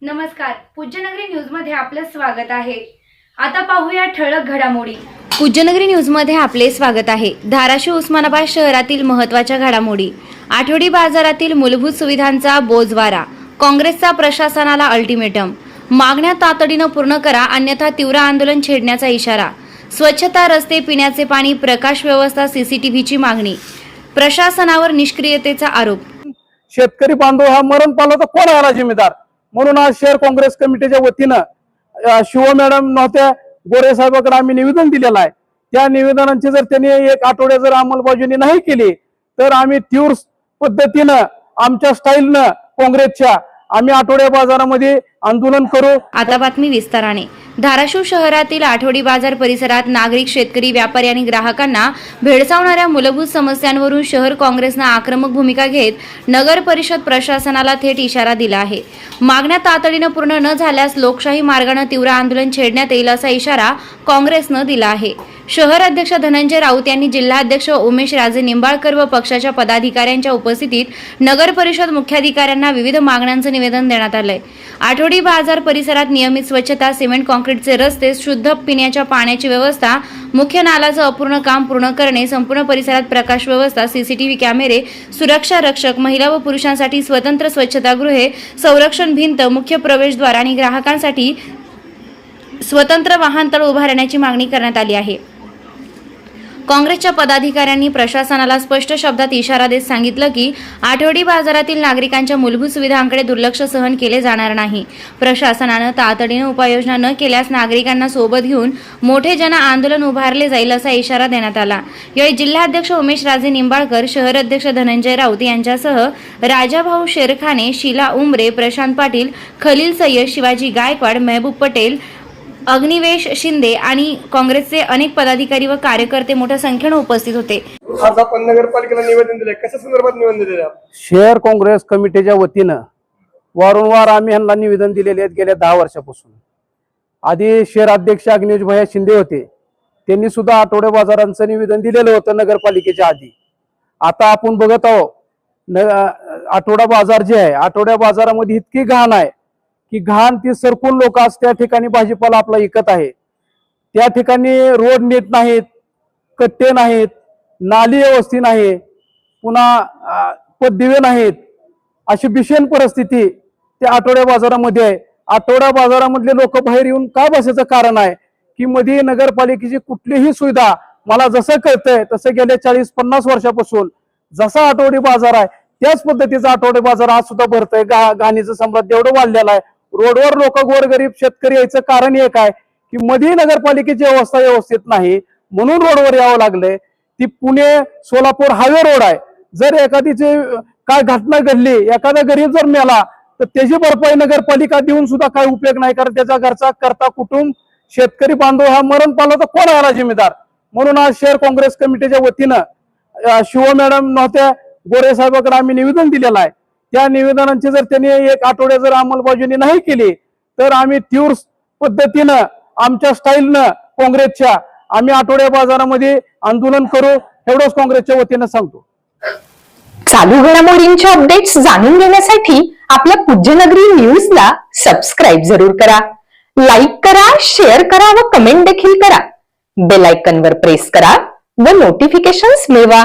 नमस्कार, पूज्यनगरी न्यूज मध्ये आपलं स्वागत आहे। आता पाहूया ठळक घडामोडी। पूज्यनगरी न्यूज मध्ये आपले स्वागत आहे। धाराशिव उस्मानाबाद शहरातील महत्त्वाच्या घडामोडी। आठवडी बाजारातील मूलभूत सुविधांचा बोजवारा। काँग्रेसचा प्रशासनाला अल्टिमेटम। मागण्या तातडीने पूर्ण करा अन्यथा तीव्र आंदोलन छेडण्याचा इशारा। स्वच्छता, रस्ते, पिण्याचे पाणी, प्रकाश व्यवस्था, सीसीटीव्हीची मागणी। प्रशासनावर निष्क्रियतेचा आरोप। शेतकरी बांधव हा मरण पावला तर कोण आहे जिम्मेदार? म्हणून आज शहर काँग्रेस कमिटीच्या वतीनं शिव मॅडम नव्हत्या गोरे साहेबांकडे आम्ही निवेदन दिलेलं आहे। त्या निवेदनांची जर त्यांनी एक आठवड्यात जर अंमलबजावणी नाही केली तर आम्ही तीव्र पद्धतीनं आमच्या स्टाईलनं काँग्रेसच्या आम्ही आठवड्या बाजारामध्ये आंदोलन करू। आता बातमी विस्ताराने। धाराशिव शहरातील आठवडी बाजार परिसरात नागरिक, शेतकरी, व्यापारी आणि ग्राहकांना भेडसावणाऱ्या मूलभूत समस्यांवरून शहर काँग्रेसने आक्रमक भूमिका घेत नगर परिषद प्रशासनाला थेट इशारा दिला आहे। मागण्या तातडीने पूर्ण न झाल्यास लोकशाही मार्गाने तीव्र आंदोलन छेडण्यात येईल असा इशारा काँग्रेसने दिला आहे। शहर अध्यक्ष धनंजय राऊत यांनी जिल्हाध्यक्ष उमेश राजे निंबाळकर व पक्षाच्या पदाधिकाऱ्यांच्या उपस्थितीत नगर परिषद मुख्याधिकाऱ्यांना विविध मागण्यांचे निवेदन देण्यात आले। आठवडी बाजार परिसरात नियमित स्वच्छता, सिमेंट काँक्रीटचे रस्ते, शुद्ध पिण्याच्या पाण्याची व्यवस्था, मुख्य नालाचं अपूर्ण काम पूर्ण करणे, संपूर्ण परिसरात प्रकाश व्यवस्था, सीसीटीव्ही कॅमेरे, सुरक्षा रक्षक, महिला व पुरुषांसाठी स्वतंत्र स्वच्छतागृहे, संरक्षण भिंत, मुख्य प्रवेशद्वार आणि ग्राहकांसाठी स्वतंत्र वाहनतळ उभारण्याची मागणी करण्यात आली आहे। काँग्रेसच्या पदाधिकाऱ्यांनी प्रशासनाला स्पष्ट शब्दात इशारा देत सांगितलं की आठवडी बाजारातील नागरिकांच्या मूलभूत सुविधांकडे दुर्लक्ष सहन केले जाणार नाही। प्रशासनाने तातडीने उपाययोजना न केल्यास नागरिकांना सोबत घेऊन मोठे जन आंदोलन उभारले जाईल असा इशारा देण्यात आला। यावेळी जिल्हाध्यक्ष उमेश राजे निंबाळकर, शहर अध्यक्ष धनंजय राऊत यांच्यासह राजाभाऊ शेरखाने, शीला उमरे, प्रशांत पाटील, खलील सय्यद, शिवाजी गायकवाड, महबूब पटेल, अग्निवेश शिंदे आणि काँग्रेसचे अनेक पदाधिकारी व कार्यकर्ते मोठ्या संख्येने उपस्थित होते। आज आपण नगरपालिकेला निवेदन दिले, कशा संदर्भात निवेदन दिले? शहर काँग्रेस कमिटीच्या वतीनं वारंवार आम्ही यांना निवेदन दिलेले आहेत गेल्या 10 वर्षापासून। आधी शहर अध्यक्ष अग्निवेश भैया शिंदे होते, त्यांनी सुद्धा आठवड्या बाजारांचं निवेदन दिलेलं होतं नगरपालिकेच्या आधी। आता आपण बघत आहोत आठवडा बाजार जे आहे, आठवड्या बाजारामध्ये इतकी घाण आहे की घाण ती सरकून लोक आज त्या ठिकाणी भाजीपाला आपला विकत आहे। त्या ठिकाणी रोड नीट नाहीत, कट्टे नाहीत, नाली व्यवस्थित नाही, पुन्हा पददिवे नाहीत, अशी भीषण परिस्थिती त्या आठवड्या बाजारामध्ये आहे। आठवड्या बाजारामधले लोक बाहेर येऊन का बसायचं कारण आहे की मध्ये नगरपालिकेची कुठलीही सुविधा मला जसं कळतंय तसं गेल्या 40-50 वर्षापासून जसा आठवडी बाजार आहे त्याच पद्धतीचा आठवडी बाजार आज सुद्धा भरतोय। घाणीचं सम्राट एवढं वाढलेलं आहे। रोडवर लोक गोरगरीब शेतकरी यायचं कारण एक आहे की मध्ये नगरपालिकेची व्यवस्था व्यवस्थित नाही म्हणून रोडवर यावं लागलंय। ती पुणे सोलापूर हायवे रोड आहे। जर एखादीची काय घटना घडली, एखादा गरीब जर मेला तर त्याची भरपाई नगरपालिका देऊन सुद्धा काही उपयोग नाही, कारण त्याचा घरचा करता कुटुंब शेतकरी बांधव हा मरण पावला तर कोण आहे जिम्मेदार? म्हणून आज शहर काँग्रेस कमिटीच्या वतीनं शिव मॅडम नव्हत्या गोरे साहेबांकडे आम्ही निवेदन दिलेलं आहे। त्या निवेदनांची जर त्यांनी एक आठवड्यात जर अंमलबजावणी नाही केली तर आम्ही तीव्र पद्धतीनं आमच्या स्टाईलनं काँग्रेसच्या आम्ही आठवड्या बाजारामध्ये आंदोलन करू, एवढंच काँग्रेसच्या वतीनं सांगतो। चालू घडामोडींचे अपडेट्स जाणून घेण्यासाठी आपल्या पूज्यनगरी न्यूजला सबस्क्राईब जरूर करा, लाईक करा, शेअर करा व कमेंट देखील करा। बेल आयकॉनवर प्रेस करा व नोटिफिकेशन्स मिळवा।